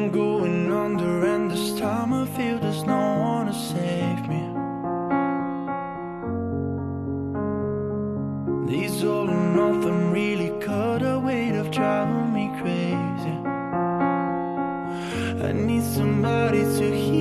I'm going under, and this time I feel there's no one to save me. These all or nothing really cut a weight of driving me crazy. I need somebody to hear